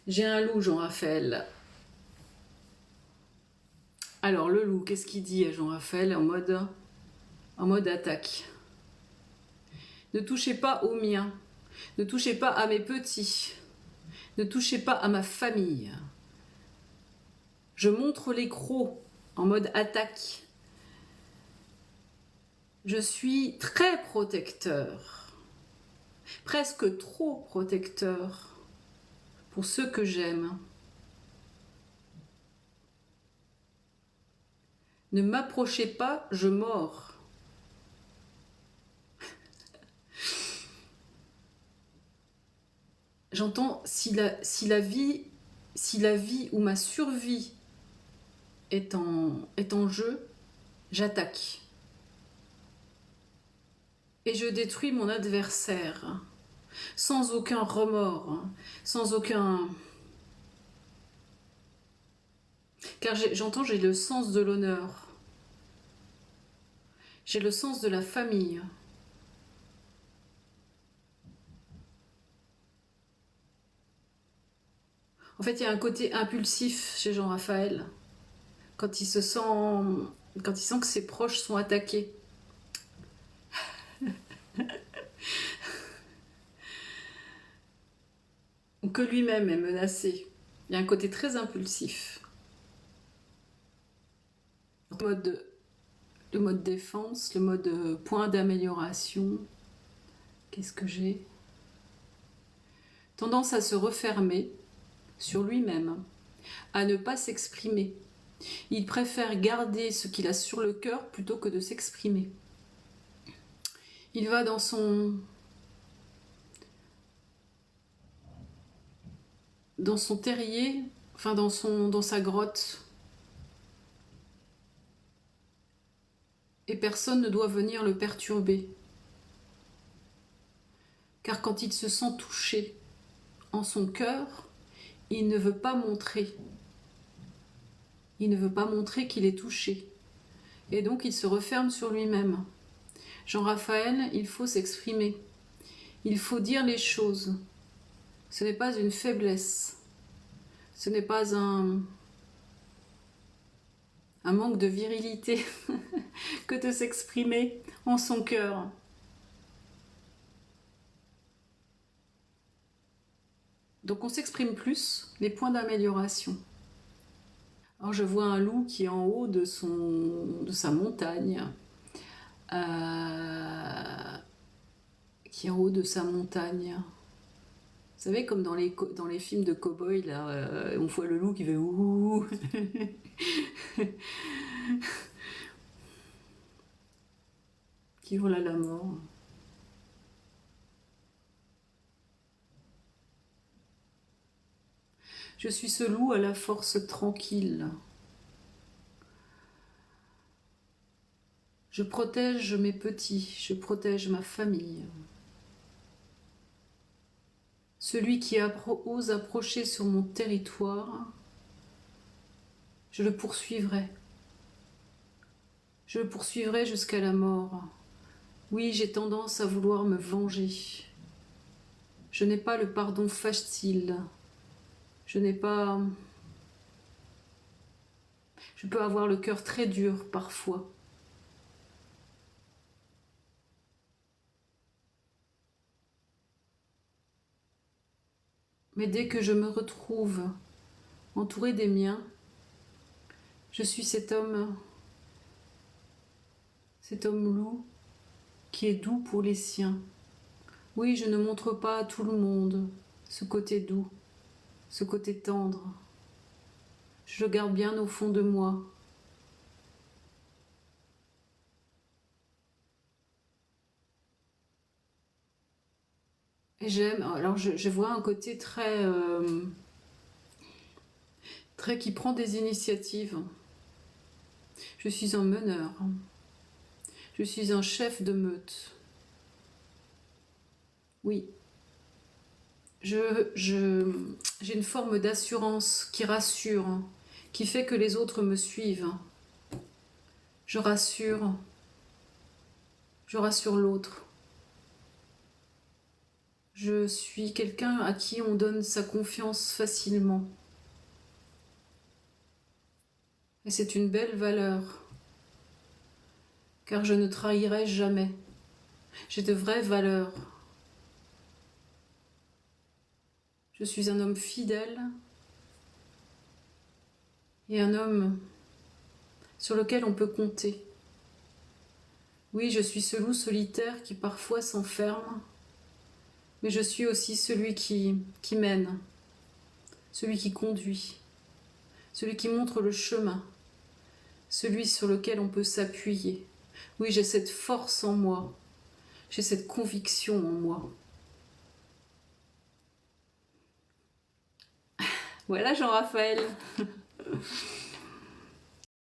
J'ai un loup, Jean-Raphaël. Alors, le loup, qu'est-ce qu'il dit à Jean-Raphaël en mode attaque? Ne touchez pas aux miens. Ne touchez pas à mes petits. Ne touchez pas à ma famille. Je montre les crocs en mode attaque. Je suis très protecteur. Presque trop protecteur pour ceux que j'aime. Ne m'approchez pas, je mords. J'entends si la vie ou ma survie est en jeu, j'attaque. Et je détruis mon adversaire, sans aucun remords, sans aucun... Car j'entends, j'ai le sens de l'honneur. J'ai le sens de la famille. En fait, il y a un côté impulsif chez Jean-Raphaël, quand il sent que ses proches sont attaqués. Ou que lui-même est menacé. Il y a un côté très impulsif. Le mode défense, le mode point d'amélioration. Qu'est-ce que j'ai? Tendance à se refermer sur lui-même, à ne pas s'exprimer. Il préfère garder ce qu'il a sur le cœur plutôt que de s'exprimer. Il va dans son terrier, enfin dans sa grotte. Et personne ne doit venir le perturber. Car quand il se sent touché en son cœur, il ne veut pas montrer. Il ne veut pas montrer qu'il est touché. Et donc il se referme sur lui-même. Jean-Raphaël, il faut s'exprimer. Il faut dire les choses. Ce n'est pas une faiblesse. Ce n'est pas un manque de virilité que de s'exprimer en son cœur. Donc on s'exprime plus, les points d'amélioration. Alors je vois un loup qui est en haut de sa montagne. Qui est en haut de sa montagne. Vous savez, comme dans les films de cow-boy, là, on voit le loup qui fait ouh. Qui hurle à la mort. Je suis ce loup à la force tranquille. Je protège mes petits, je protège ma famille. Celui qui ose approcher sur mon territoire, je le poursuivrai. Je le poursuivrai jusqu'à la mort. Oui, j'ai tendance à vouloir me venger. Je n'ai pas le pardon facile. Je peux avoir le cœur très dur parfois. Mais dès que je me retrouve entourée des miens, je suis cet homme loup qui est doux pour les siens. Oui, je ne montre pas à tout le monde ce côté doux, ce côté tendre. Je le garde bien au fond de moi. Et j'aime, alors je vois un côté très qui prend des initiatives. Je suis un meneur. Je suis un chef de meute. Oui. J'ai une forme d'assurance qui rassure, qui fait que les autres me suivent. Je rassure l'autre. Je suis quelqu'un à qui on donne sa confiance facilement. Et c'est une belle valeur, car je ne trahirai jamais. J'ai de vraies valeurs. Je suis un homme fidèle et un homme sur lequel on peut compter. Oui, je suis ce loup solitaire qui parfois s'enferme, mais je suis aussi celui qui mène, celui qui conduit, celui qui montre le chemin, celui sur lequel on peut s'appuyer. Oui, j'ai cette force en moi, j'ai cette conviction en moi. Voilà Jean-Raphaël.